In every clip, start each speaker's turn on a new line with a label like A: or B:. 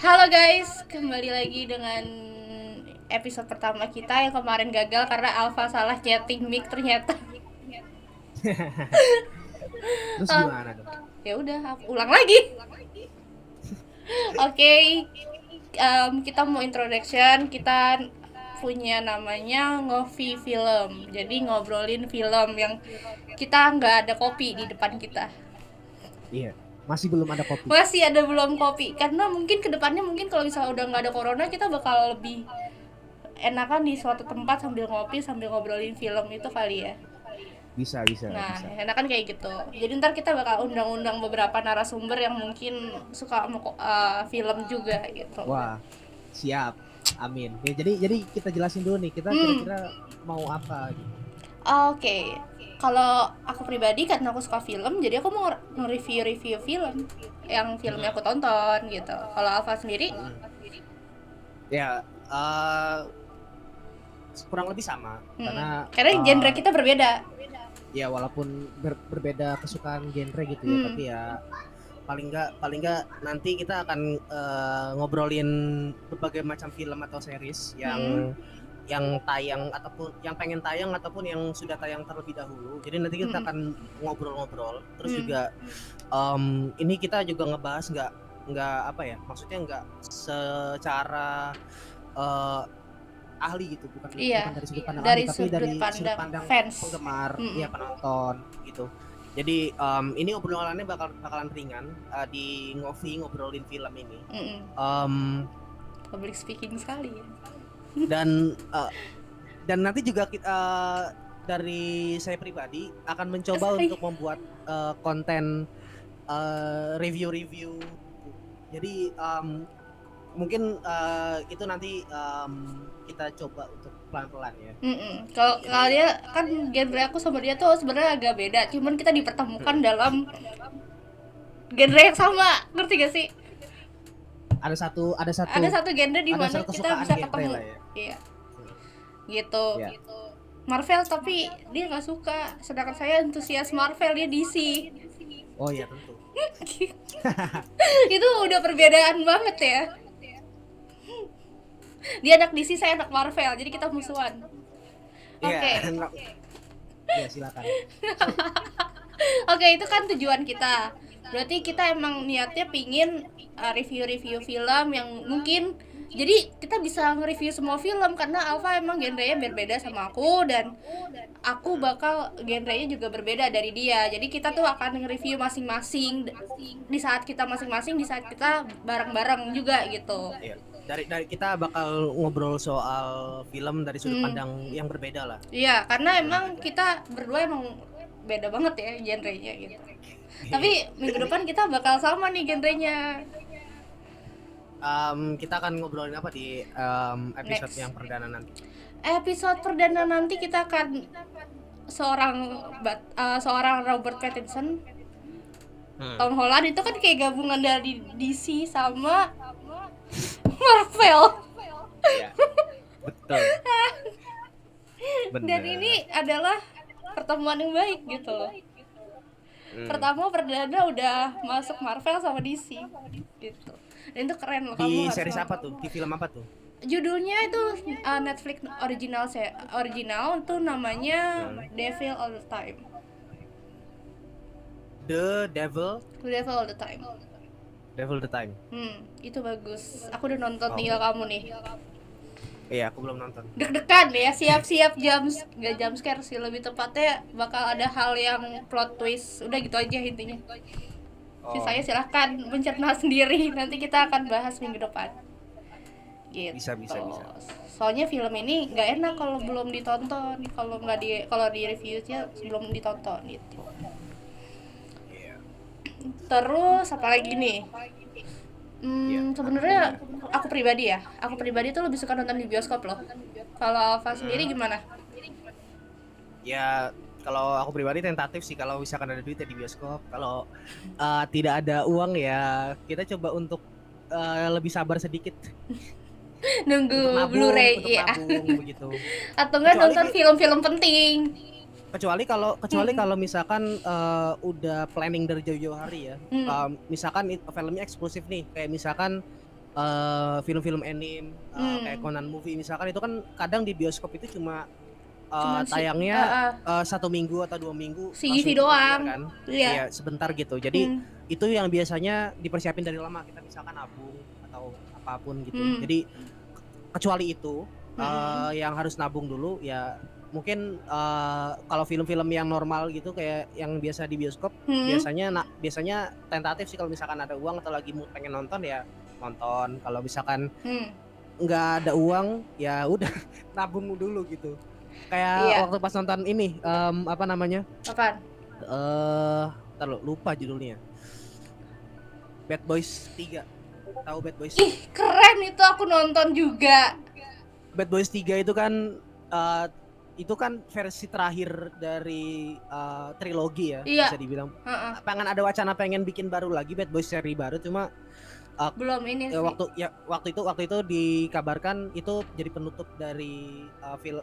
A: Halo guys, kembali lagi dengan episode pertama kita yang kemarin gagal karena Alfa salah chatting mic ternyata.
B: Terus
A: Ah,
B: gimana dong?
A: ya udah, aku ulang lagi. Oke, kita mau introduction. Kita punya namanya ngopi film. Jadi ngobrolin film yang kita nggak ada kopi di depan kita.
B: Iya, masih belum ada kopi.
A: Masih ada belum kopi karena mungkin kedepannya mungkin kalau misalnya udah nggak ada corona kita bakal lebih enakan di suatu tempat sambil ngopi sambil ngobrolin film itu kali ya.
B: Bisa, bisa,
A: Nah,
B: bisa.
A: enakan kayak gitu. Jadi ntar kita bakal undang-undang beberapa narasumber yang mungkin suka sama film juga gitu.
B: Wah, siap. Amin. Ya, jadi kita jelasin dulu nih, kita
A: Hmm,
B: kira-kira mau apa gitu.
A: oke. Kalau aku pribadi karena aku suka film, jadi aku mau nge-review film yang filmnya
B: Mm-mm.
A: aku tonton gitu. Kalau Alfa sendiri,
B: Mm-mm. Ya, kurang lebih sama karena
A: karena genre kita berbeda.
B: ya walaupun berbeda kesukaan genre gitu ya,
A: Hmm,
B: tapi ya paling nggak nanti kita akan ngobrolin berbagai macam film atau series
A: hmm,
B: yang tayang ataupun yang pengen tayang ataupun yang sudah tayang terlebih dahulu. Jadi nanti kita
A: hmm,
B: akan ngobrol-ngobrol. Terus
A: hmm.
B: juga ini kita juga ngebahas nggak apa ya? Maksudnya nggak secara eh, ahli gitu, bukan
A: Iya,
B: bukan dari sudut pandang ahli,
A: dari
B: tapi
A: sudut
B: dari sudut
A: pandang
B: pandang
A: fans.
B: penggemar,
A: Hmm,
B: ya penonton gitu. Jadi ini obrolannya bakalan ringan di ngobrolin film ini.
A: hmm.
B: Um,
A: Public speaking sekali ya.
B: dan dan nanti juga dari saya pribadi akan mencoba
A: Sorry.
B: untuk membuat konten review-review. Jadi mungkin itu nanti kita coba untuk pelan-pelan ya.
A: Kalau kalau
B: Jadi
A: dia kan genre aku sama dia tuh sebenarnya agak beda, cuman kita dipertemukan dalam genre yang sama, ngerti gak sih?
B: ada satu ada
A: Ada
B: satu
A: satu genre di
B: ada
A: mana
B: satu
A: kita
B: kesukaan
A: bisa
B: genre
A: ketemu.
B: lah ya.
A: Iya, gitu.
B: Ya.
A: Marvel tapi dia nggak suka, sedangkan saya antusias Marvel, dia DC.
B: Oh ya tentu.
A: Itu udah perbedaan banget ya. Dia anak DC, saya anak Marvel, jadi kita musuhan.
B: Iya,
A: Oke.
B: nggak. Ya silakan.
A: Oke, itu kan tujuan kita. Berarti kita emang niatnya pingin review-review film yang mungkin jadi kita bisa nge-review semua film karena Alfa emang genrenya berbeda sama aku dan aku bakal genrenya juga berbeda dari dia. Jadi kita tuh akan nge-review masing-masing di saat kita masing-masing di saat kita bareng-bareng juga gitu.
B: Iya. Dari kita bakal ngobrol soal film dari sudut
A: Hmm.
B: pandang yang berbeda lah.
A: Iya, karena
B: Gitu.
A: emang kita berdua emang beda banget ya genrenya gitu.
B: Iya.
A: Tapi minggu depan kita bakal sama nih genrenya.
B: Kita akan ngobrolin apa di episode
A: Next
B: yang perdana nanti.
A: episode perdana nanti kita akan seorang Robert Pattinson.
B: Hmm.
A: Tom Holland itu kan kayak gabungan dari DC sama Marvel.
B: Ya, betul.
A: Dan ini
B: Bener.
A: adalah pertemuan yang baik gitu loh.
B: Hmm.
A: Pertama perdana udah masuk Marvel sama DC gitu. Dan itu keren loh,
B: Di
A: kamu harus
B: series apa
A: nonton.
B: tuh? Di film apa tuh?
A: Judulnya itu Netflix original, original tuh namanya
B: Hmm.
A: Devil All the Time.
B: The Devil,
A: Devil All the Time.
B: Devil the Time.
A: Itu bagus. Aku udah nonton, tinggal
B: Oke.
A: kamu nih.
B: Iya, aku belum nonton.
A: Deg-degan ya, siap-siap nggak jam scare sih, lebih tepatnya bakal ada hal yang plot twist. Udah gitu aja intinya.
B: Oh,
A: Sisanya silahkan mencerna sendiri. Nanti kita akan bahas minggu depan.
B: bisa
A: Gitu.
B: bisa bisa.
A: Soalnya film ini nggak enak kalau belum ditonton, kalau di reviewnya belum ditonton gitu.
B: Iya.
A: Terus apa lagi nih?
B: Iya,
A: Sebenarnya aku pribadi tuh lebih suka nonton di bioskop loh. Kalau Alfa sendiri
B: Mm-mm.
A: gimana?
B: Ya, kalau aku pribadi tentatif sih kalau misalkan ada duit ya di bioskop. Kalau tidak ada uang ya kita coba untuk lebih sabar sedikit
A: Nunggu Blu-ray
B: untuk
A: ya.
B: nabung begitu.
A: Atau enggak
B: Kecuali
A: nonton film-film penting.
B: kecuali kalau misalkan udah planning dari jauh-jauh hari ya.
A: Hmm.
B: Misalkan filmnya eksklusif nih, kayak misalkan film-film anime kayak Conan movie misalkan, itu kan kadang di bioskop itu cuma
A: Cuman
B: tayangnya 1 minggu atau 2 minggu
A: CGV
B: langsung tutup layar
A: doang.
B: kan.
A: Iya.
B: Iya, sebentar gitu. Jadi
A: Hmm.
B: itu yang biasanya dipersiapin dari lama, kita misalkan nabung atau apapun gitu.
A: Hmm.
B: Jadi kecuali itu
A: Hmm.
B: yang harus nabung dulu ya. Mungkin kalau film-film yang normal gitu kayak yang biasa di bioskop, biasanya tentatif sih, kalau misalkan ada uang atau lagi mood pengen nonton ya nonton. Kalau misalkan nggak ada uang ya udah nabung dulu gitu. Kayak
A: Iya.
B: waktu pas nonton ini apa namanya?
A: Apaan?
B: Ntar lupa judulnya. Bad Boys 3. Tahu Bad Boys?
A: Ih, keren itu, aku nonton juga.
B: Bad Boys 3 itu kan versi terakhir dari trilogi ya,
A: Iya.
B: bisa dibilang. Pengen ada wacana pengen bikin baru lagi Bad Boys seri baru, cuma
A: belum ini sih.
B: Waktu itu dikabarkan itu jadi penutup dari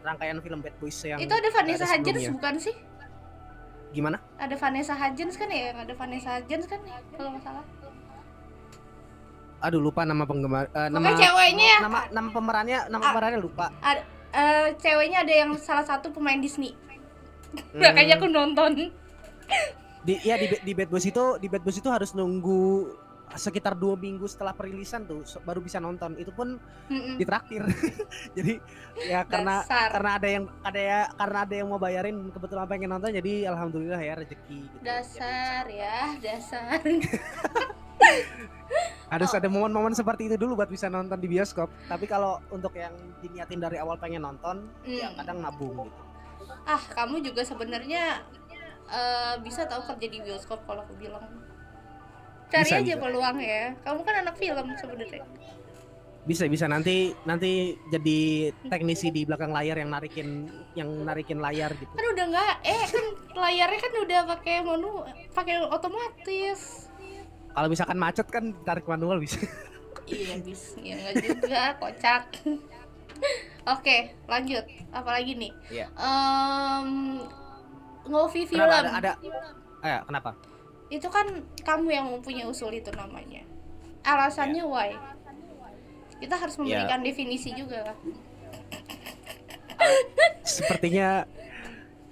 B: rangkaian film Bad Boys yang
A: itu ada Vanessa Hudgens bukan sih?
B: Gimana?
A: Ada Vanessa Hudgens kan ya? Ada Vanessa Hudgens kan ya? Kalau nggak salah.
B: Aduh, lupa nama penggemar
A: nama ceweknya
B: nama pemerannya lupa.
A: Ceweknya ada yang salah satu pemain Disney. Makanya aku nonton.
B: Di Bad Boys itu harus nunggu sekitar 2 minggu setelah perilisan tuh baru bisa nonton, itu pun ditraktir. Jadi ya karena ada yang mau bayarin, kebetulan pengen nonton, jadi alhamdulillah ya rezeki gitu.
A: Dasar.
B: Harus ada momen-momen seperti itu dulu buat bisa nonton di bioskop. Tapi kalau untuk yang diniatin dari awal pengen nonton ya kadang nabung gitu.
A: Kamu juga sebenarnya bisa tahu kerja di bioskop kalau aku bilang. Cari aja peluang ya. Kamu kan anak film sebenarnya.
B: Bisa nanti jadi teknisi di belakang layar yang narikin layar gitu.
A: Kan udah enggak kan layarnya kan udah pakai otomatis.
B: Kalau misalkan macet kan tarik manual bisa.
A: Iya bisa. Ya enggak juga, kocak. Oke, lanjut. Apalagi nih?
B: Iya.
A: Ngopi film.
B: Kenapa?
A: Itu kan kamu yang mempunyai usul itu namanya. Alasannya why? Kita harus memberikan definisi juga.
B: Sepertinya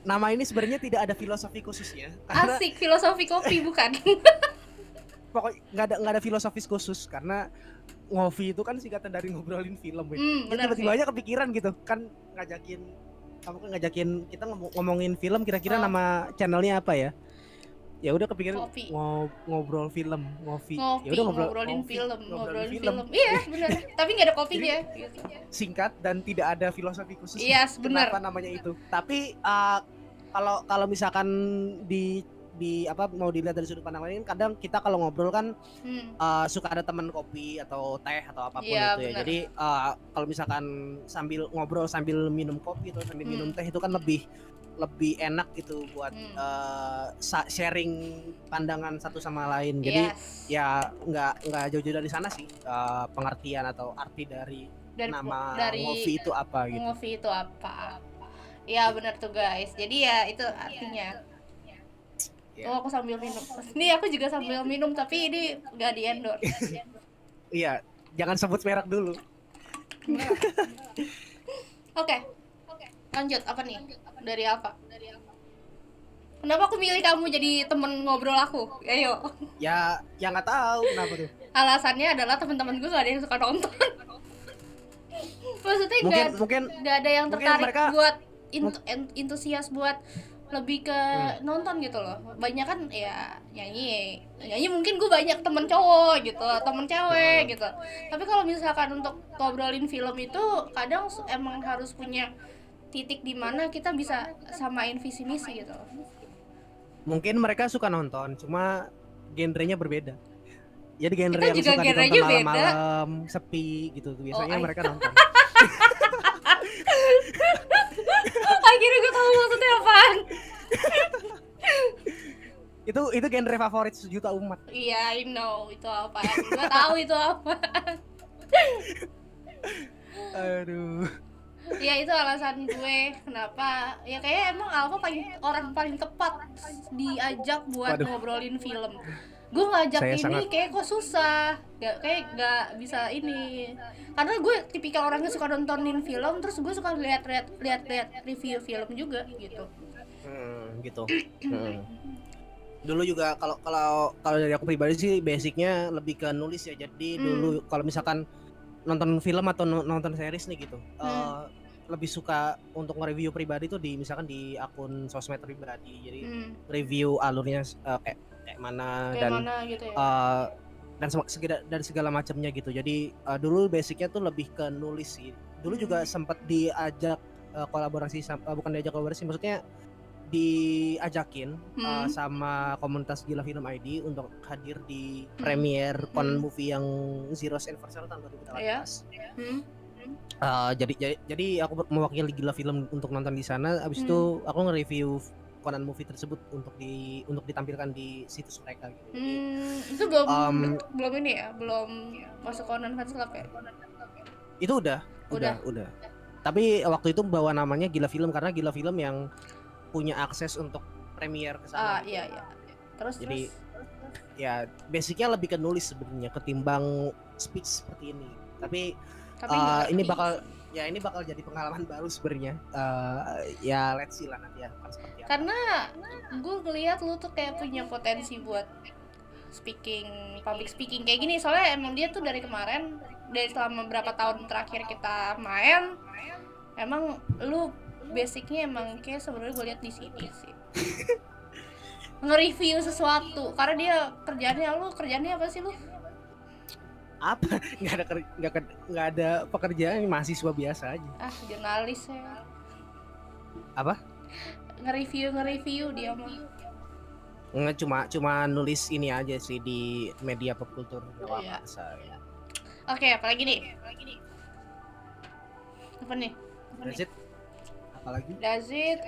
B: nama ini sebenarnya tidak ada filosofi khususnya.
A: Asik, filosofi kopi bukan?
B: Pokoknya nggak ada filosofis khusus, karena ngopi itu kan singkatan dari ngobrolin film ya. Tiba-tiba aja kepikiran gitu kan, kamu kan ngajakin kita ngomongin film, kira-kira nama channelnya apa ya? Ya udah kepikiran ngobrol film, ngopi. Ya udah ngobrolin film.
A: Iya, benar. Tapi nggak ada kopinya.
B: Singkat dan tidak ada filosofi khusus.
A: Yes, benar.
B: Kenapa namanya itu? Tapi kalau misalkan mau dilihat dari sudut pandang lain, kadang kita kalau ngobrol kan suka ada teman kopi atau teh atau apapun itu ya. Jadi kalau misalkan sambil ngobrol sambil minum kopi atau sambil minum teh, itu kan lebih enak gitu buat sharing pandangan satu sama lain. Jadi ya nggak jauh-jauh dari sana sih pengertian atau arti dari nama ngopi itu apa gitu.
A: Ngopi itu apa? Ya benar tuh guys. Jadi ya itu artinya. Aku sambil minum. Nih aku juga sambil minum, tapi ini nggak di endorse.
B: Iya, jangan sebut merek dulu.
A: Oke. Lanjut, apa nih? Dari apa? Kenapa aku milih kamu jadi temen ngobrol aku? Ayo.
B: Ya nggak tahu kenapa tuh.
A: Alasannya adalah teman-teman gue gak ada yang suka nonton. Maksudnya nggak ada yang tertarik buat antusias buat lebih ke nonton gitu loh. Banyak kan ya nyanyi mungkin gue banyak temen cowok gitu, temen cewek gitu. Tapi kalau misalkan untuk ngobrolin film itu kadang emang harus punya titik di mana kita bisa samain visi misi gitu.
B: Mungkin mereka suka nonton, cuma genrenya berbeda. Jadi genre
A: kita
B: yang suka ditonton malam-malam, sepi gitu, biasanya mereka nonton.
A: Akhirnya gue tahu maksudnya apaan.
B: Itu genre favorit sejuta umat.
A: Iya, I know itu apaan. Gue tahu itu apa.
B: Aduh.
A: Ya itu alasan gue kenapa ya kayak emang Alfa orang paling tepat diajak buat ngobrolin film. gue ngajak
B: Saya
A: ini
B: sangat
A: kayak kok susah, nggak bisa ini, karena gue tipikal orang yang suka nontonin film, terus gue suka lihat review film juga gitu.
B: gitu. Dulu juga kalau dari aku pribadi sih basicnya lebih ke nulis ya. Jadi dulu kalau misalkan nonton film atau nonton series nih gitu, lebih suka untuk nge-review pribadi tuh misalkan di akun sosmed pribadi. Jadi review alurnya kayak mana
A: kayak
B: dan
A: mana gitu ya.
B: Dan dari segala macamnya gitu. Jadi dulu basicnya tuh lebih ke nulis sih. Dulu juga sempat diajak kolaborasi bukan diajak kolaborasi, maksudnya diajakin sama komunitas Gila Film ID untuk hadir di premiere Conan movie yang Zero's Anniversary tahun 2018. Jadi aku mewakili Gila Film untuk nonton di sana. Abis itu aku nge-review Conan movie tersebut untuk ditampilkan di situs mereka gitu.
A: Itu belum ini ya, belum masuk Conan Fans Club ya?
B: Itu udah. Tapi waktu itu bawa namanya Gila Film karena Gila Film yang punya akses untuk premier ke sana.
A: Iya. Jadi
B: ya basicnya lebih ke nulis sebenarnya ketimbang speech seperti ini. Tapi ini bakal jadi pengalaman baru sebenarnya. Ya let's see lah nanti ya seperti apa.
A: Karena gue ngeliat lu tuh kayak punya potensi buat public speaking kayak gini, soalnya emang dia tuh dari kemarin, dari selama berapa tahun terakhir kita main, emang lu basicnya emang kayak sebenarnya gue lihat di sini sih nge-review sesuatu, karena dia kerjaannya apa sih lu?
B: Apa? Nggak ada pekerjaan, mahasiswa biasa aja.
A: Jurnalis ya.
B: Apa?
A: Nge-review dia mah.
B: Nggak cuma nulis ini aja sih di media pop kultur.
A: Iya. Oke, apalagi nih? Apa nih? Does it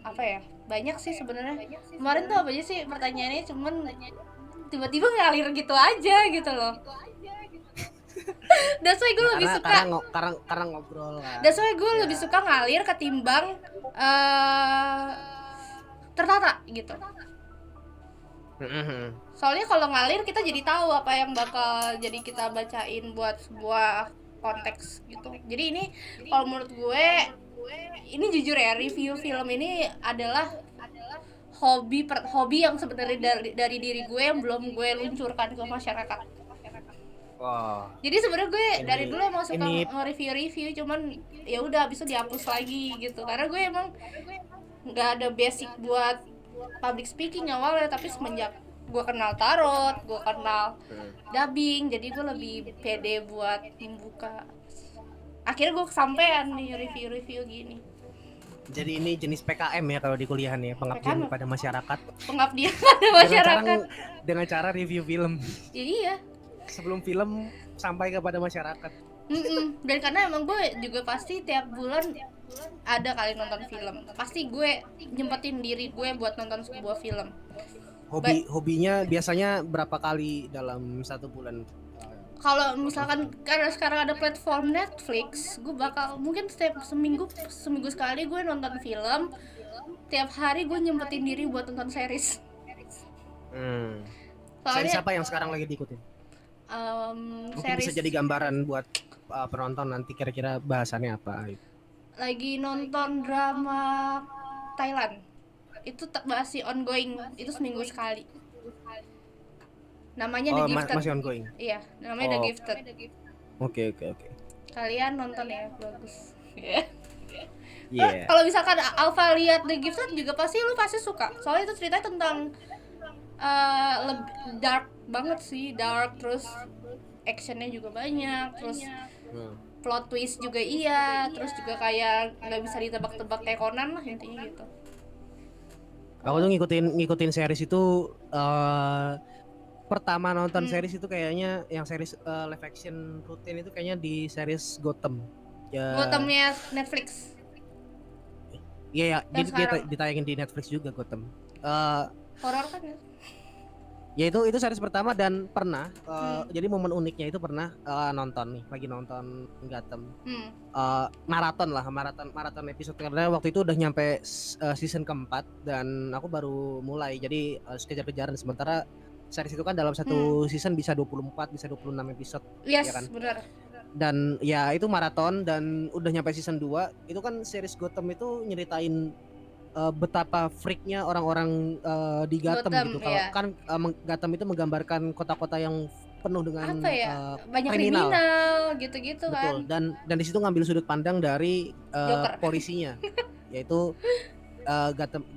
A: apa ya? Banyak sih sebenarnya. Kemarin tuh apa aja sih pertanyaannya, cuman tiba-tiba ngalir gitu aja gitu loh. That's why gue lebih suka
B: karena ngobrol kan.
A: That's why gue lebih suka ngalir ketimbang tertata gitu. Soalnya kalau ngalir kita jadi tahu apa yang bakal jadi kita bacain buat sebuah konteks gitu. Jadi ini kalau menurut gue, ini jujur ya, review film ini adalah hobi yang sebenarnya dari diri gue yang belum gue luncurkan ke masyarakat. Jadi sebenarnya gue dari dulu emang suka nge-review, cuman ya udah habis itu dihapus lagi gitu, karena gue emang nggak ada basic buat public speaking awalnya, tapi semenjak gue kenal tarot, gue kenal dubbing, jadi gue lebih pede buat membuka. Akhirnya gue kesampean nih review gini.
B: Jadi ini jenis PKM ya kalau di kuliahan ya, pengabdian kepada masyarakat.
A: Pengabdian pada masyarakat.
B: Dengan cara review film.
A: Iya.
B: Sebelum film sampai kepada masyarakat.
A: Dan karena emang gue juga pasti tiap bulan ada kali nonton film. Pasti gue nyempetin diri gue buat nonton sebuah film.
B: Hobinya biasanya berapa kali dalam satu bulan?
A: Kalau misalkan karena sekarang ada platform Netflix, gue bakal mungkin setiap seminggu sekali gue nonton film. Tiap hari gue nyempetin diri buat nonton series.
B: Series apa yang sekarang lagi diikutin? Mungkin bisa jadi gambaran buat penonton nanti kira-kira bahasannya apa.
A: Lagi nonton drama Thailand. Itu masih ongoing, itu seminggu sekali. Namanya The Gifted.
B: Masih ongoing.
A: Iya, namanya The Gifted.
B: Oke.
A: Kalian nonton ya, bagus.
B: Yeah.
A: Kalau misalkan Alfa lihat The Gifted juga pasti suka. Soalnya itu ceritanya tentang dark banget sih, terus actionnya juga banyak, terus plot twist juga terus juga kayak nggak bisa ditebak-tebak kayak Conan lah intinya gitu.
B: Aku tuh ngikutin series itu pertama nonton series itu kayaknya yang series live action rutin itu kayaknya di series Gotham. Ya.
A: Gothamnya Netflix.
B: Iya, dia ditayangin di Netflix juga Gotham.
A: Horor kan ya?
B: Ya itu series pertama dan pernah jadi momen uniknya itu pernah nonton nih, lagi nonton Gotham. Maraton episode karena waktu itu udah nyampe season keempat dan aku baru mulai, jadi harus kejar-kejaran. Sementara series itu kan dalam satu season bisa 24 bisa 26 episode.
A: Yes,
B: ya kan?
A: benar.
B: Dan ya itu maraton dan udah nyampe season 2. Itu kan series Gotham itu nyeritain betapa freaknya orang-orang di Gotham gitu. Kalau kan Gotham itu menggambarkan kota-kota yang penuh dengan
A: apa ya, banyak kriminal gitu-gitu.
B: Betul.
A: Kan
B: Dan di situ ngambil sudut pandang dari polisinya yaitu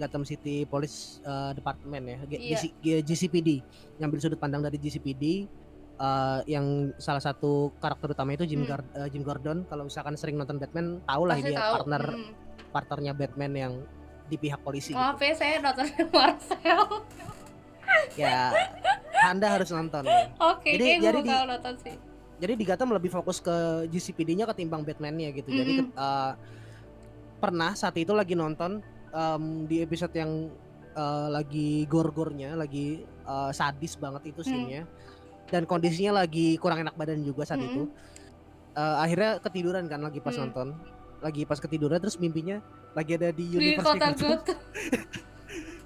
B: Gotham City Police Department ya, GCPD. Ngambil sudut pandang dari GCPD, yang salah satu karakter utama itu Jim Gordon. Kalau misalkan sering nonton Batman tahu lah dia partnernya Batman yang di pihak polisi.
A: Maaf gitu. Ya saya nonton Marvel.
B: Ya Anda harus nonton.
A: Oke, jadi nonton sih.
B: Jadi di Gotham lebih fokus ke GCPD-nya ketimbang Batman-nya gitu. Jadi pernah saat itu lagi nonton di episode yang lagi gore-gornya, lagi sadis banget itu scene-nya. Dan kondisinya lagi kurang enak badan juga saat itu. Akhirnya ketiduran kan lagi pas nonton. Lagi pas ketiduran terus mimpinya lagi ada di universe Gotham.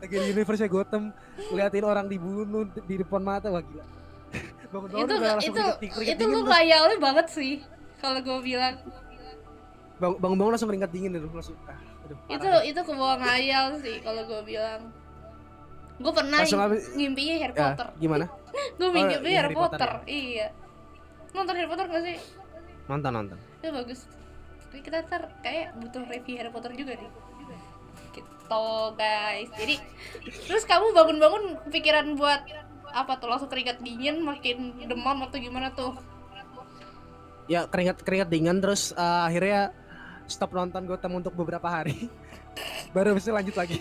B: Lagi di universe Gotham, ngeliatin orang dibunuh di depan mata. Wah gila. Bangun-bangun udah langsung keringet dingin.
A: Itu ngayalnya banget sih kalau gue bilang.
B: Bangun-bangun langsung keringet dingin itu langsung.
A: Itu kebawa ngayal sih kalau gue bilang. Gue pernah ngimpinya Harry Potter.
B: Gimana?
A: Gue mimpinya Harry Potter. Iya. Nonton Harry Potter gak sih?
B: Nonton.
A: Itu bagus. Tapi kita kayak butuh review Harry Potter juga nih. Gitu guys. Jadi terus kamu bangun-bangun pikiran buat apa tuh, langsung keringat dingin, makin demam atau gimana tuh?
B: Ya keringat dingin terus akhirnya stop nonton Gotham untuk beberapa hari. Baru bisa lanjut lagi.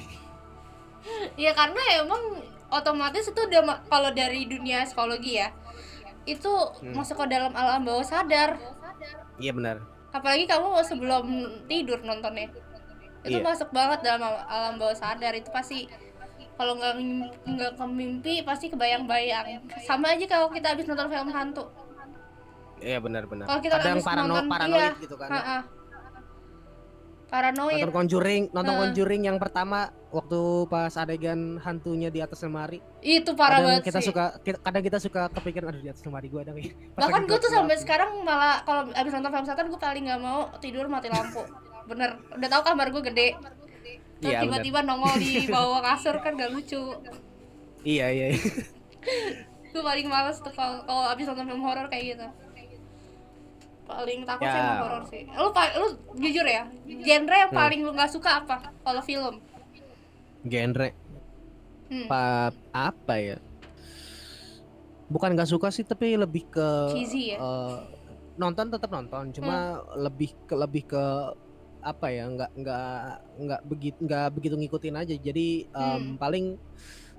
A: Ya karena emang otomatis itu udah, kalau dari dunia psikologi ya, itu masuk ke dalam alam bawah sadar.
B: Iya benar.
A: Apalagi kamu sebelum tidur nontonnya, itu masuk banget dalam alam bawah sadar. Itu pasti kalau nggak ke mimpi pasti kebayang-bayang. Sama aja kalau kita habis nonton film hantu.
B: Iya benar.
A: Kalau kita
B: kadang paranoid gitu kan.
A: Paranoid.
B: Nonton Conjuring yang pertama waktu pas adegan hantunya di atas lemari.
A: Itu parah banget sih.
B: Kadang kita suka kepikiran aduh di atas lemari gue ada nih.
A: Bahkan gue tuh sampai sekarang malah kalau abis nonton film setan gue paling nggak mau tidur mati lampu. Bener. Udah tahu kamar gue gede. Terus tiba-tiba nongol di bawah kasur kan gak lucu.
B: Iya.
A: Gue paling males tuh kalau abis nonton film horor kayak gitu. Paling takut sama horor sih. Lu jujur ya, genre yang paling lu nggak suka apa kalau film?
B: Genre apa ya? Bukan nggak suka sih, tapi lebih ke
A: cheesy ya?
B: Nonton tetap nonton, cuma lebih ke apa ya? Nggak begitu ngikutin aja. Jadi paling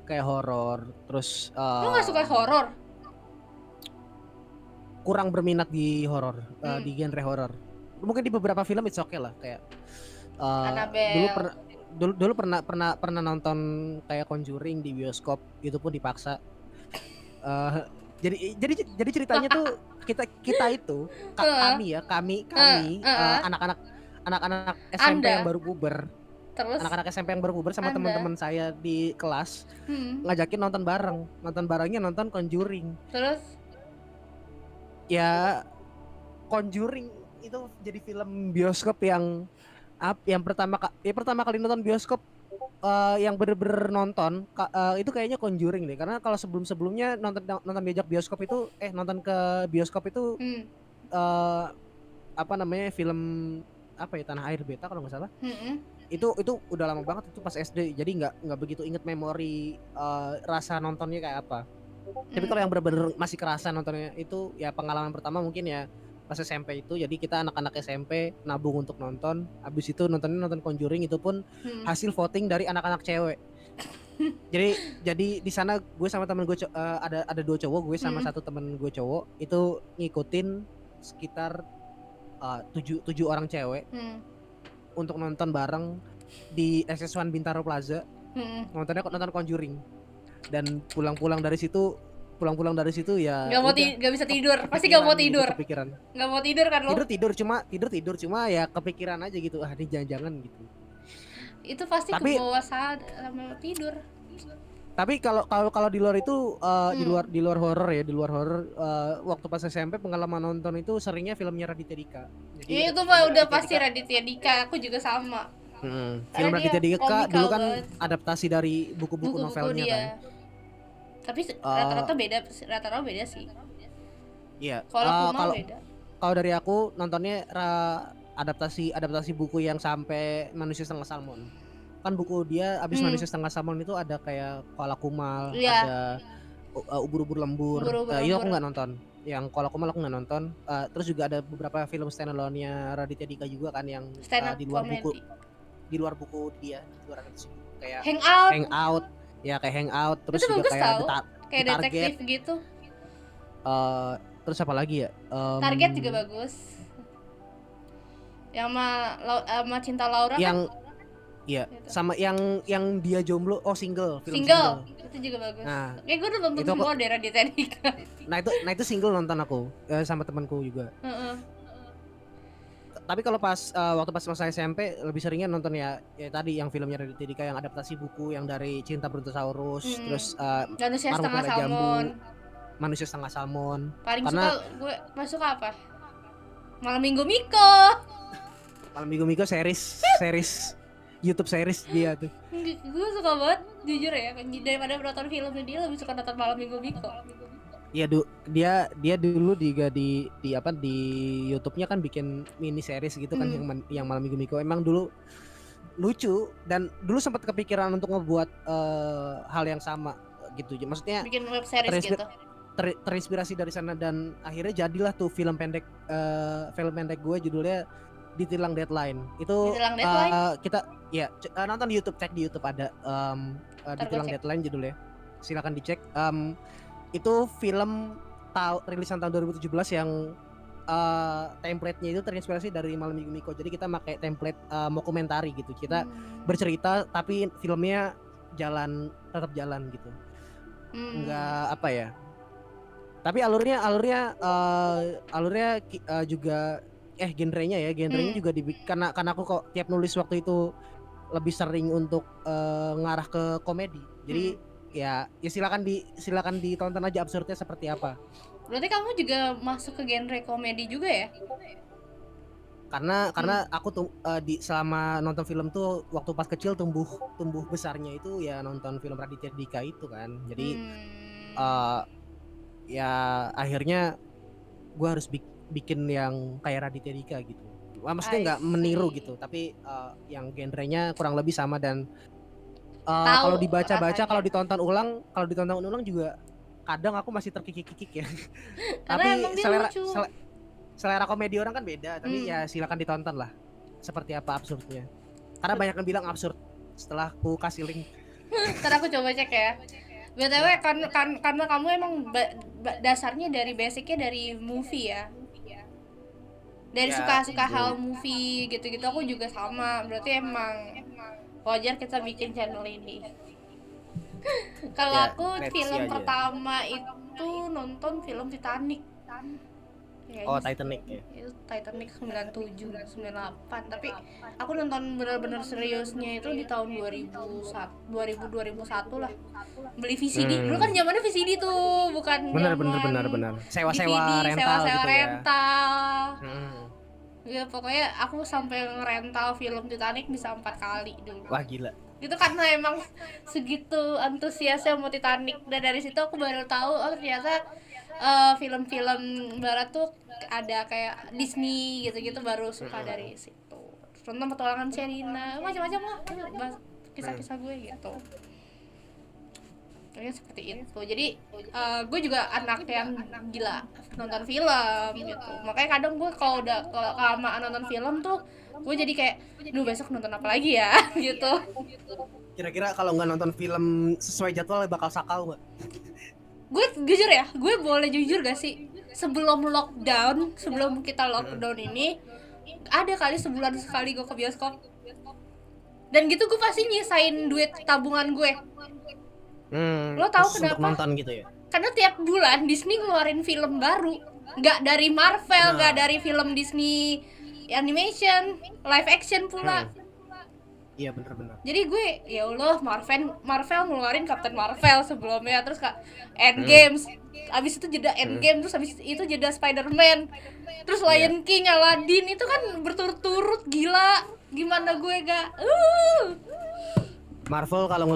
B: kayak horor. Terus
A: lu nggak suka horor?
B: Kurang berminat di horor, di genre horor. Mungkin di beberapa film it's okay lah, kayak dulu pernah nonton kayak Conjuring di bioskop, itu pun dipaksa. Jadi ceritanya tuh kita itu kami anak-anak SMP yang baru puber. Terus anak-anak SMP yang baru puber sama teman-teman saya di kelas ngajakin nonton barengnya nonton Conjuring. Terus ya Conjuring itu jadi film bioskop yang pertama kali nonton bioskop yang bener-bener nonton itu kayaknya Conjuring deh, karena kalau sebelumnya nonton diajak bioskop itu nonton ke bioskop itu film apa ya, Tanah Air Beta kalau nggak salah. Itu udah lama banget, itu pas SD, jadi nggak begitu inget memori rasa nontonnya kayak apa. Tapi kalau yang bener-bener masih kerasa nontonnya itu ya pengalaman pertama mungkin ya pas SMP itu. Jadi kita anak-anak SMP nabung untuk nonton, habis itu nonton Conjuring, itu pun hasil voting dari anak-anak cewek. jadi di sana gue sama temen gue ada 2 cowok, gue sama satu temen gue cowok itu ngikutin sekitar 7 orang cewek untuk nonton bareng di SS1 Bintaro Plaza. Nonton Conjuring. dan pulang-pulang dari situ ya
A: nggak bisa tidur, pasti
B: kepikiran
A: nggak mau
B: gitu,
A: tidur,
B: kepikiran.
A: nggak mau tidur kan lo?
B: Tidur cuma ya kepikiran aja gitu, ah ini jangan-jangan gitu.
A: Itu pasti ke
B: Tapi
A: bawah sama tidur.
B: kalau kalau kalau di luar itu di luar horor ya, di luar horor waktu pas SMP pengalaman nonton itu seringnya filmnya Raditya Dika. Jadi
A: Ya, itu mah udah pasti Raditya Dika, aku juga sama.
B: Film
A: Karena dia
B: Raditya Dika
A: komikal
B: dulu kan
A: banget.
B: adaptasi dari buku-buku
A: Buku-buku
B: novelnya kan.
A: dia. Tapi rata-rata beda sih.
B: Iya.
A: Kalau aku mah beda.
B: Kalau dari aku nontonnya adaptasi buku yang sampai Manusia Setengah Salmon. Kan buku dia abis Manusia Setengah Salmon itu ada kayak Koala Kumal, ada Ubur-ubur Lembur. Itu aku nggak nonton. Yang Koala Kumal aku nggak nonton. Terus juga ada beberapa film standalone-nya Raditya Dika juga kan yang di luar buku. Di luar buku dia, di luar adaptasi buku kayak Hangout. Ya kayak Hangout, terus
A: itu
B: juga kayak
A: kayak detektif gitu.
B: Terus apa lagi ya?
A: Target juga bagus. Yang sama Cinta Laura
B: yang
A: kan?
B: Iya, gitu. Sama yang dia jomblo, single.
A: Single. Itu juga bagus.
B: Nah,
A: gue udah nonton semua dari Raditya Dika.
B: Nah itu single nonton aku sama temanku juga. Tapi kalau waktu pas masa SMP lebih seringnya nonton ya tadi yang filmnya Raditya Dika yang adaptasi buku yang dari Cinta Brontosaurus, terus
A: Manusia Setengah Salmon.
B: Manusia Setengah Salmon.
A: Paling suka apa? Malam Minggu Miko.
B: Malam Minggu Miko series YouTube series dia tuh.
A: Gue suka banget jujur ya, daripada nonton filmnya dia lebih suka nonton Malam Minggu Miko.
B: Iya dia dulu juga di YouTube-nya kan bikin mini series gitu kan yang Malam Minggu Miko. Emang dulu lucu dan dulu sempat kepikiran untuk ngebuat hal yang sama gitu. Maksudnya
A: bikin web series gitu.
B: Terinspirasi dari sana dan akhirnya jadilah tuh film pendek gue judulnya Ditilang Deadline. Itu kita nonton di YouTube, cek di YouTube ada Ditilang Deadline judulnya. Silakan dicek. Itu film rilisan tahun 2017 yang template-nya itu terinspirasi dari Malam Minggu Miko. Jadi kita pakai template mockumentary gitu. Kita bercerita tapi filmnya tetap jalan gitu. Enggak apa ya. Tapi alurnya juga genrenya juga karena aku kok tiap nulis waktu itu lebih sering untuk ngarah ke komedi. Jadi ya silakan ditonton aja absurdnya seperti apa.
A: Berarti kamu juga masuk ke genre komedi juga ya?
B: Karena aku tuh selama nonton film tuh waktu pas kecil tumbuh besarnya itu ya nonton film Raditya Dika itu kan. Jadi ya akhirnya gue harus bikin yang kayak Raditya Dika gitu. Maksudnya nggak meniru gitu, tapi yang genrenya kurang lebih sama dan kalau dibaca-baca, kalau ditonton ulang juga kadang aku masih terkikik-kikik ya. Tapi selera komedi orang kan beda, tapi ya silakan ditonton lah seperti apa absurdnya. Karena banyak yang bilang absurd setelah aku kasih link.
A: Ntar aku coba cek ya. BTW karena kamu emang dasarnya basicnya dari movie ya. Dari suka hal movie gitu-gitu, aku juga sama. Berarti emang wajar kita bikin channel ini. Kalau aku film pertama itu nonton film Titanic.
B: Titanic ya.
A: Itu Titanic 97, 98. Tapi aku nonton benar-benar seriusnya itu di tahun 2001 lah. Beli VCD. Dulu kan zamannya VCD tuh, bukan
B: benar. Sewa-sewa rental gitu
A: ya. Pokoknya aku sampai ngerental film Titanic bisa 4 kali dulu.
B: Wah gila.
A: Itu karena emang segitu antusiasnya sama Titanic, dan dari situ aku baru tahu ternyata film-film barat tuh ada kayak Disney gitu-gitu, baru suka dari situ. Contoh Petualangan Sherina, macam-macam lah kisah-kisah gue gitu. Kayaknya seperti itu. Jadi gue juga anak yang gila nonton film gitu. Makanya kadang gue kalau udah kelamaan nonton film tuh gue jadi kayak, besok nonton apa lagi ya gitu.
B: Kira-kira kalau nggak nonton film sesuai jadwal bakal sakau nggak?
A: Gue jujur ya, gue boleh jujur gak sih? Sebelum kita lockdown ini, ada kali sebulan sekali gue ke bioskop. Dan gitu gue pasti nyisain duit tabungan gue. Lo tahu
B: khusus untuk
A: kenapa?
B: nonton gitu ya?
A: Karena tiap bulan Disney ngeluarin film baru, nggak dari Marvel, nggak
B: Nah,
A: dari film Disney animation, live action pula.
B: iya bener-bener.
A: Jadi gue ya Allah, Marvel ngeluarin Captain Marvel sebelumnya, terus kak Endgame, abis itu jeda Endgame, terus abis itu jeda Spider-Man, terus Lion King, Aladdin, itu kan berturut-turut, gila. Gimana gue gak
B: Marvel kalau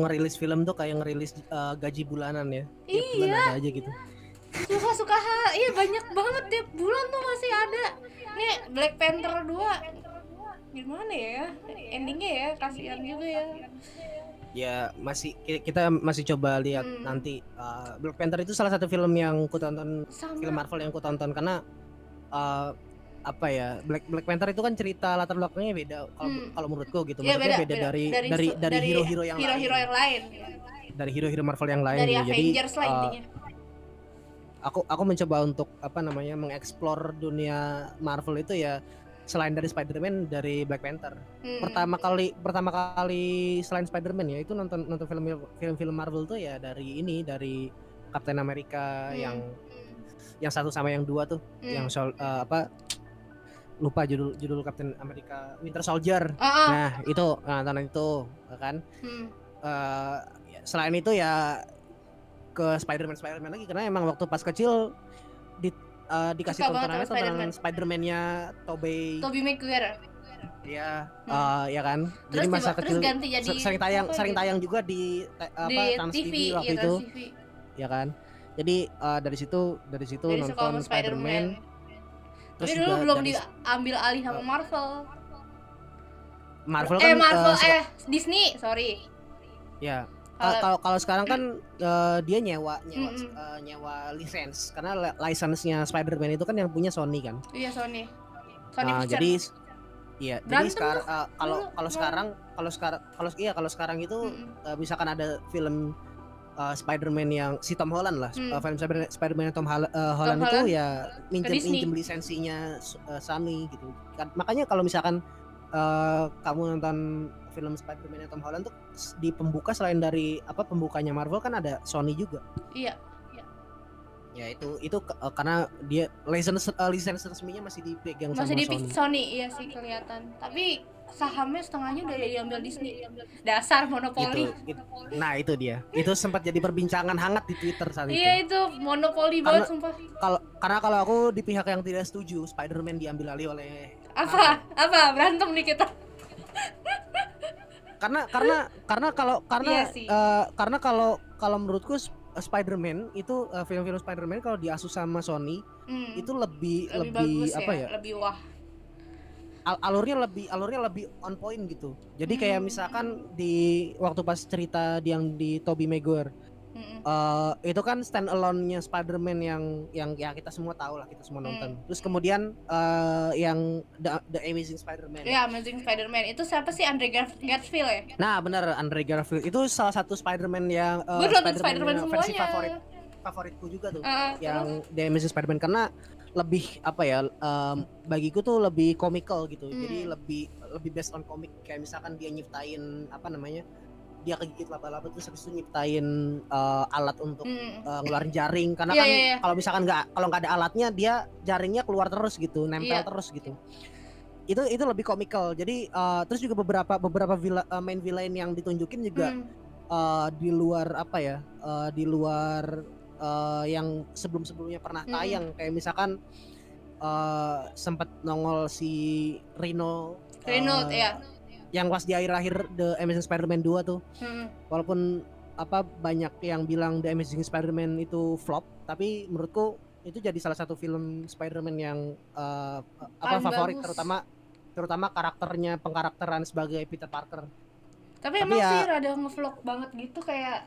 B: ngerilis film tuh kayak ngerilis gaji bulanan ya. Tiap bulan
A: iya,
B: ada aja gitu.
A: suka iya banyak banget tiap bulan tuh masih ada. Nih Black Panther 2 gimana ya endingnya ya, kasihan juga ya.
B: Ya kita masih coba lihat nanti. Black Panther itu salah satu film yang ku tonton, film Marvel yang ku tonton, karena apa ya, Black Panther itu kan cerita latar belakangnya beda kalau menurutku gitu.
A: Ya,
B: Maksudnya beda dari hero-hero yang
A: lain.
B: Dari hero-hero Marvel yang lain
A: Dari
B: gitu.
A: Avengers
B: Jadi
A: lah intinya.
B: Aku mencoba untuk mengeksplor dunia Marvel itu ya, selain dari Spider-Man, dari Black Panther. Pertama kali selain Spider-Man ya itu nonton film Marvel tuh ya dari Captain America yang satu sama yang dua tuh, yang lupa judul Captain America, Winter Soldier. Nah itu nonton itu kan. Selain itu ya ke Spider-Man lagi, karena emang waktu pas kecil dikasih tontonan Spider-Man-nya Tobey
A: Maguire.
B: Iya, ya kan.
A: Terus
B: jadi masa kecil
A: ganti jadi
B: sering tayang juga di Trans TV waktu itu. Ya kan. Jadi dari situ nonton Spider-Man.
A: Tapi dulu belum diambil alih sama Marvel
B: kan
A: Disney, sorry.
B: Ya. Kalau sekarang kan dia nyewa lisensi, karena lisensinya Spider-Man itu kan yang punya Sony kan.
A: Iya, Sony
B: jadi sekarang kalau sekarang itu misalkan ada film Spider-Man yang si Tom Holland lah, film Spider-Man Tom Holland itu ya minjem lisensinya Sony gitu kan. Makanya kalau misalkan kamu nonton film Spider-Man Tom Holland tuh di pembuka, selain dari pembukanya Marvel kan ada Sony juga.
A: Iya.
B: Ya itu karena dia lisensi resminya masih dipegang sama
A: Sony. Iya sih kelihatan. Tapi sahamnya setengahnya udah diambil Disney. Dasar monopoli.
B: Nah itu dia. Itu sempat jadi perbincangan hangat di Twitter saat itu.
A: Iya itu monopoli banget sumpah.
B: Karena kalau aku di pihak yang tidak setuju Spider-Man diambil alih oleh
A: apa berantem nih kita.
B: Karena kalau menurutku Spider-Man itu film-film Spider-Man kalau diasuh sama Sony itu lebih bagus
A: lebih wah.
B: Alurnya lebih on point gitu. Jadi kayak misalkan di waktu pas cerita yang di Tobey Maguire itu kan stand alone-nya Spider-Man yang ya kita semua tahu lah, kita semua nonton. Terus kemudian yang The Amazing Spider-Man.
A: Ya, Amazing Spider-Man itu siapa sih? Andrew Garfield ya?
B: Nah benar, Andrew Garfield itu salah satu Spider-Man yang
A: Spider-Man
B: versi favoritku juga tuh, yang The Amazing Spider-Man, karena lebih bagiku tuh lebih komikal gitu. Jadi lebih based on komik. Kayak misalkan dia nyiptain dia kegigit laba-laba terus habis itu nyiptain alat untuk ngeluarin jaring, karena kalau misalkan kalau nggak ada alatnya dia jaringnya keluar terus gitu, nempel terus gitu. Itu lebih komikal. Jadi terus juga beberapa main villain yang ditunjukin juga di luar di luar yang sebelumnya pernah tayang. Kayak misalkan sempat nongol si Rhino yang pas di akhir-akhir The Amazing Spider-Man 2 tuh. Walaupun banyak yang bilang The Amazing Spider-Man itu flop, tapi menurutku itu jadi salah satu film Spider-Man yang favorit, terutama pengkarakteran sebagai Peter Parker.
A: Tapi emang sih rada ngevlog banget gitu, kayak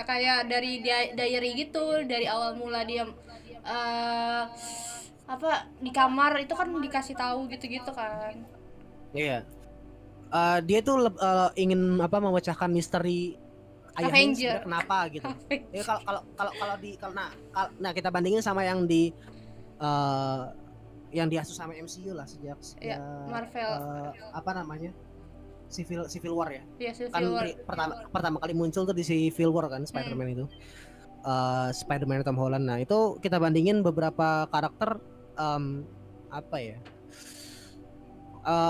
A: kayak dari diary gitu, dari awal mula dia di kamar itu kan dikasih tahu gitu-gitu kan.
B: Iya. Dia tuh ingin memecahkan misteri ayahnya kenapa gitu. Ya kalau kita bandingin sama yang diasuh sama MCU lah sejak
A: Marvel.
B: Civil War ya.
A: Iya, Civil
B: Kan
A: War.
B: pertama kali muncul tuh di Civil War kan Spider-Man itu. Spider-Man Tom Holland. Nah, itu kita bandingin beberapa karakter apa ya?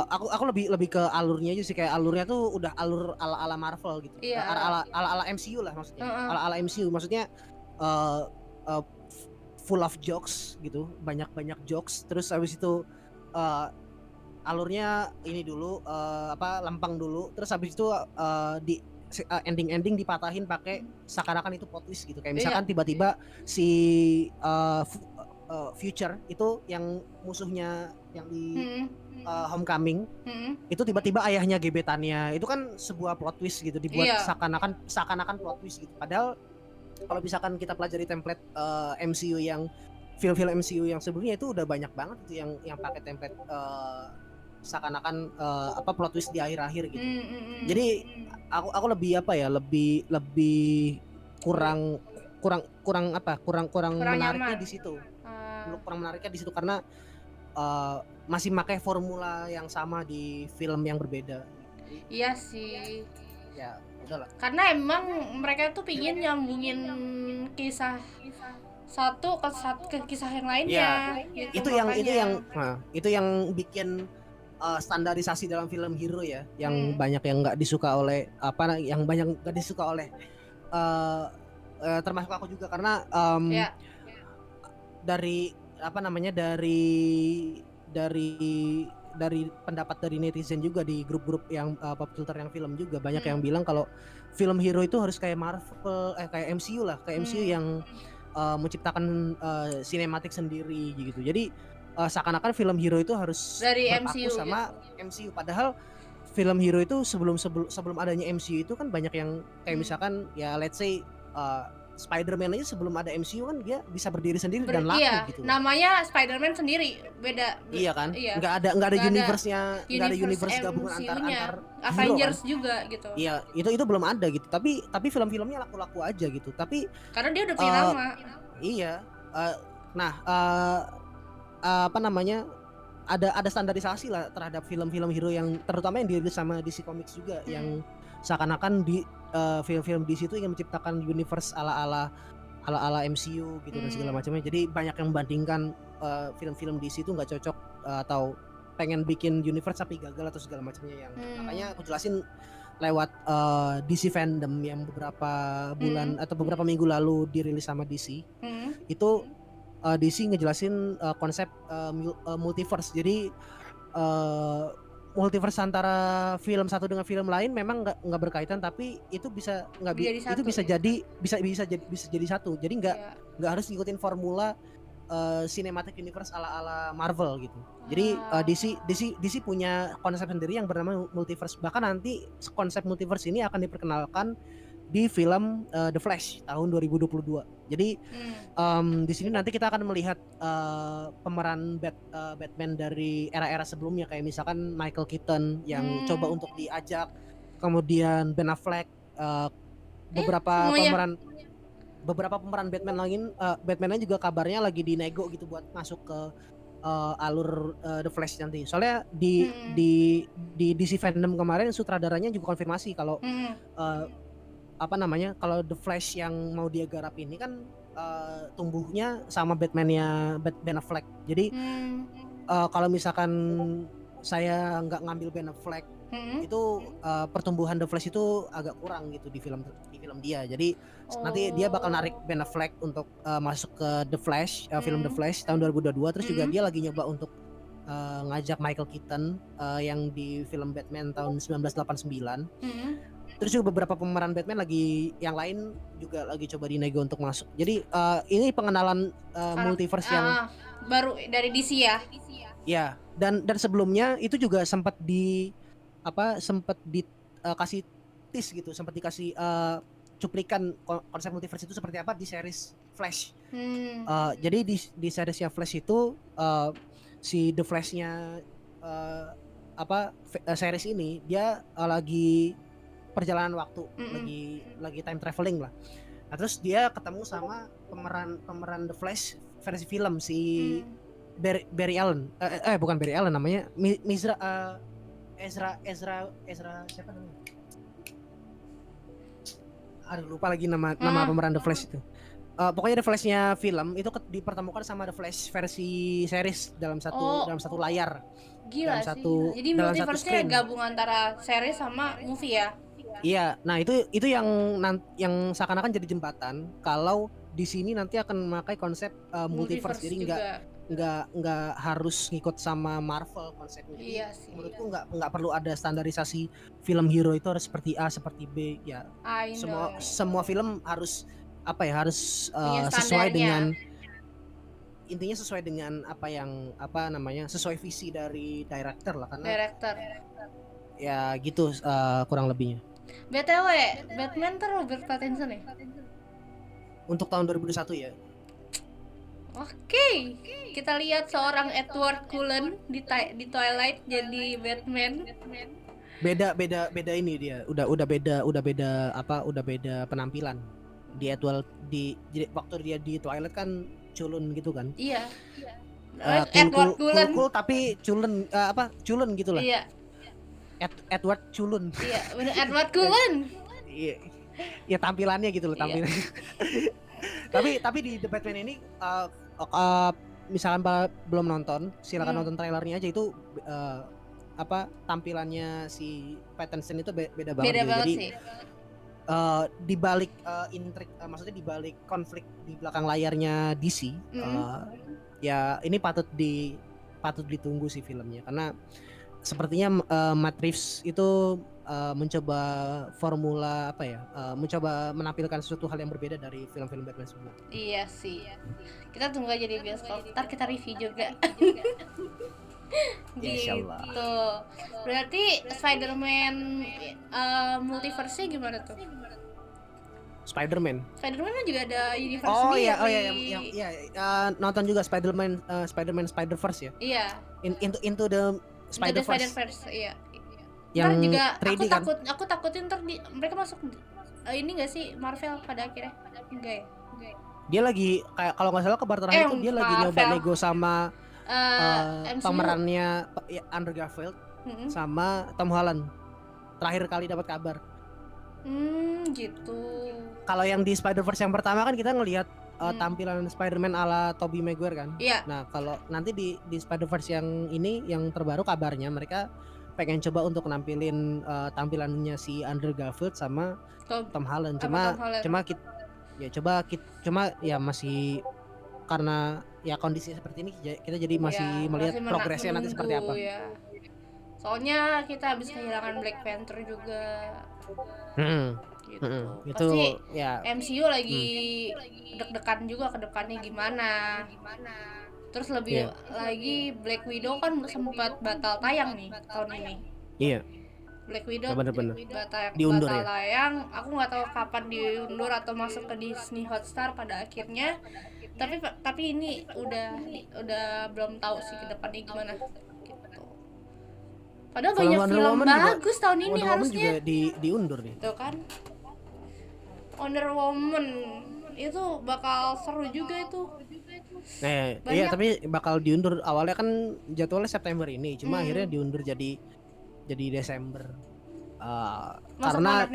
B: Aku lebih ke alurnya aja sih, kayak alurnya tuh udah alur ala Marvel gitu.
A: Iya.
B: Ala MCU lah maksudnya. Ala MCU maksudnya uh, uh, full of jokes gitu, banyak jokes. Terus habis itu alurnya ini dulu lempeng dulu. Terus habis itu di ending dipatahin pakai seakan-akan itu plot twist gitu. Kayak misalkan tiba-tiba si Future itu yang musuhnya yang di Homecoming itu tiba-tiba ayahnya gebetannya. Itu kan sebuah plot twist gitu, dibuat seakan-akan plot twist gitu. Padahal kalau misalkan kita pelajari template MCU yang film-film MCU yang sebelumnya itu udah banyak banget itu yang pakai template seakan-akan plot twist di akhir-akhir gitu. Jadi aku lebih kurang menariknya di situ. Kurang menariknya di situ karena masih pakai formula yang sama di film yang berbeda.
A: Iya sih.
B: Ya, udahlah.
A: Karena emang mereka tuh pingin nyambungin kisah satu ke kisah yang lainnya.
B: Ya, gitu, itu yang bikin standarisasi dalam film hero ya, yang banyak yang nggak disuka oleh termasuk aku juga karena dari pendapat dari netizen juga di grup-grup yang pop culture yang film juga banyak yang bilang kalau film hero itu harus kayak Marvel kayak MCU lah, kayak MCU yang menciptakan sinematik sendiri gitu. Jadi seakan-akan film hero itu harus
A: dari
B: berpaku
A: MCU
B: sama MCU, padahal film hero itu sebelum adanya MCU itu kan banyak yang kayak misalkan ya let's say Spider-Man aja sebelum ada MCU kan dia bisa berdiri sendiri dan laku gitu.
A: Namanya Spider-Man sendiri, beda.
B: Iya kan?
A: Iya.
B: Nggak ada universe gabungan antar
A: Avengers
B: kan?
A: juga gitu.
B: Iya, itu belum ada gitu. Tapi film-filmnya laku-laku aja gitu. Tapi
A: karena dia udah punya nama.
B: Iya. Ada standarisasi lah terhadap film-film hero yang terutama yang dirilis sama DC Comics juga yang seakan-akan di film-film DC itu ingin menciptakan universe ala MCU gitu dan segala macamnya. Jadi banyak yang membandingkan film-film DC itu nggak cocok atau pengen bikin universe tapi gagal atau segala macamnya yang makanya aku jelasin lewat DC fandom yang beberapa bulan atau beberapa minggu lalu dirilis sama DC. Itu DC ngejelasin konsep multiverse. Jadi multiverse antara film satu dengan film lain memang nggak berkaitan, tapi itu bisa jadi satu. Jadi nggak harus ngikutin formula cinematic universe ala Marvel gitu. Jadi DC punya konsep sendiri yang bernama multiverse. Bahkan nanti konsep multiverse ini akan diperkenalkan di film The Flash tahun 2022. Jadi di sini nanti kita akan melihat pemeran Batman dari era-era sebelumnya, kayak misalkan Michael Keaton yang coba untuk diajak, kemudian Ben Affleck, beberapa pemeran Batman lain juga kabarnya lagi dinego gitu buat masuk ke alur The Flash nanti. Soalnya di DC fandom kemarin sutradaranya juga konfirmasi kalau kalau The Flash yang mau dia garap ini kan tumbuhnya sama Batman-nya Ben Affleck. Jadi kalau misalkan saya nggak ngambil Ben Affleck itu pertumbuhan The Flash itu agak kurang gitu di film dia. Jadi nanti dia bakal narik Ben Affleck untuk masuk ke The Flash, film The Flash tahun 2022. Terus juga dia lagi nyoba untuk ngajak Michael Keaton yang di film Batman tahun 1989. Terus juga beberapa pemeran Batman yang lain juga lagi coba dinego untuk masuk. Jadi ini pengenalan multiverse yang
A: baru dari DC ya.
B: Ya, dan sebelumnya itu juga sempat kasih tease gitu, sempat dikasih cuplikan konsep multiverse itu seperti apa di series Flash. Jadi di seriesnya Flash itu si The Flash-nya series ini dia lagi perjalanan waktu, lagi time traveling lah. Nah, terus dia ketemu sama pemeran The Flash versi film si Barry Allen. Bukan Barry Allen namanya, Ezra siapa namanya? Aduh, lupa lagi nama pemeran The Flash itu. Pokoknya The Flash-nya film itu dipertemukan sama The Flash versi series dalam satu layar.
A: Gila
B: dalam
A: sih.
B: satu
A: Jadi
B: dalam satu
A: multiverse-nya
B: screen.
A: gabung antara series sama movie ya.
B: Iya, nah itu yang seakan-akan jadi jembatan kalau di sini nanti akan memakai konsep multiverse. Jadi nggak harus ngikut sama Marvel konsepnya. Jadi
A: iya sih.
B: Menurutku nggak perlu ada standarisasi film hero itu harus seperti A, seperti B ya. Semua film harus sesuai dengan, intinya sesuai dengan sesuai visi dari director lah, karena ya gitu kurang lebihnya.
A: BTW, Batman tuh Robert Pattinson ya?
B: Untuk tahun 2021 ya.
A: Oke, kita lihat seorang Edward Cullen di Twilight jadi Batman.
B: Beda ini dia. Udah beda penampilan. Di Edward waktu dia di Twilight kan culun gitu kan.
A: Iya.
B: Edward Cullen. Cool, tapi culun culun gitu lah.
A: Iya.
B: Edward culun.
A: Iya, benar Edward Cullen.
B: Iya. Ya tampilannya gitu loh, tampilannya. tapi di The Batman ini misalkan belum nonton, silakan nonton trailernya aja. Itu tampilannya si Pattinson itu beda banget. Jadi
A: sih.
B: Di balik intrik, maksudnya di balik konflik di belakang layarnya DC, ya ini patut ditunggu sih filmnya, karena sepertinya Matt Reeves itu mencoba formula mencoba menampilkan sesuatu hal yang berbeda dari film-film Batman sebelumnya.
A: Iya sih. Kita tunggu aja di bioskop. Ntar kita review juga. Gitu. Berarti Spider-Man multiverse-nya gimana tuh?
B: Spider-Man
A: juga ada universe
B: nonton juga Spider-Man Spider-Verse ya.
A: Iya.
B: Into the Spider-Verse.
A: Iya.
B: Yang
A: juga
B: 3D
A: aku takutin ntar mereka masuk ini nggak sih Marvel pada akhirnya? Enggak ya?
B: Dia lagi kayak kalau nggak salah kabar terakhir itu dia lagi nyoba nego sama pemerannya Andrew Garfield sama Tom Holland. Terakhir kali dapat kabar.
A: Gitu.
B: Kalau yang di Spider-Verse yang pertama kan kita ngelihat tampilan Spider-Man ala Tobey Maguire kan.
A: Iya.
B: Nah, kalau nanti di Spider-Verse yang ini yang terbaru kabarnya mereka pengen coba untuk nampilin tampilannya si Andrew Garfield sama Tom Holland. Cuma masih karena ya kondisi seperti ini kita jadi masih melihat progresnya nanti seperti apa.
A: Ya. Soalnya kita habis kehilangan Black Panther juga. Gitu.
B: Itu
A: pasti
B: ya
A: MCU lagi deg-degan juga ke depannya gimana. Terus lebih lagi Black Widow kan sempat batal tayang nih tahun ini.
B: Iya.
A: Black Widow
B: diundur
A: batal tayang. Aku nggak tahu kapan diundur atau masuk ke Disney Hotstar pada akhirnya. Tapi ini udah belum tahu sih ke depannya gimana. Gitu. Padahal banyak film bagus tahun ini harusnya.
B: Juga diundur nih.
A: Tuh kan. Wonder Woman itu bakal seru juga itu.
B: Iya, tapi bakal diundur. Awalnya kan jadwalnya September ini, cuma akhirnya diundur jadi Desember. Karena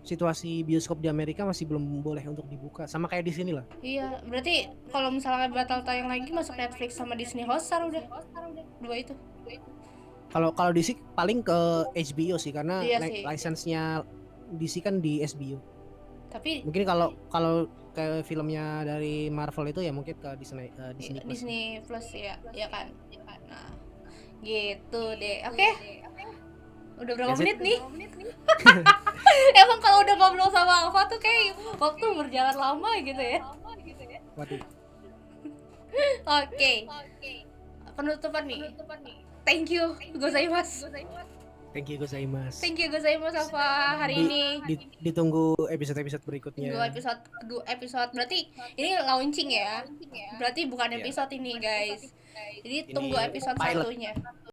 B: situasi bioskop di Amerika masih belum boleh untuk dibuka, sama kayak di sini lah.
A: Iya, berarti kalau misalnya batal tayang lagi masuk Netflix sama Disney Hotstar udah. Dua itu.
B: Kalau DC paling ke HBO sih, karena license-nya DC kan di HBO. Tapi mungkin kalau ke filmnya dari Marvel itu ya mungkin ke Disney
A: Plus ya kan. Nah, gitu deh. Oke. Udah berapa menit nih? Emang kalau udah ngobrol sama Alfa tuh kayak waktu berjalan lama gitu ya.
B: Waduh.
A: Oke. Penutupan nih. Thank you gozaimasu.
B: Thank you gozaimasu
A: Alfa hari ini.
B: Ditunggu episode berikutnya.
A: Dua episode. Berarti ini launching ya. Berarti bukan episode ini, guys. Jadi tunggu episode satunya.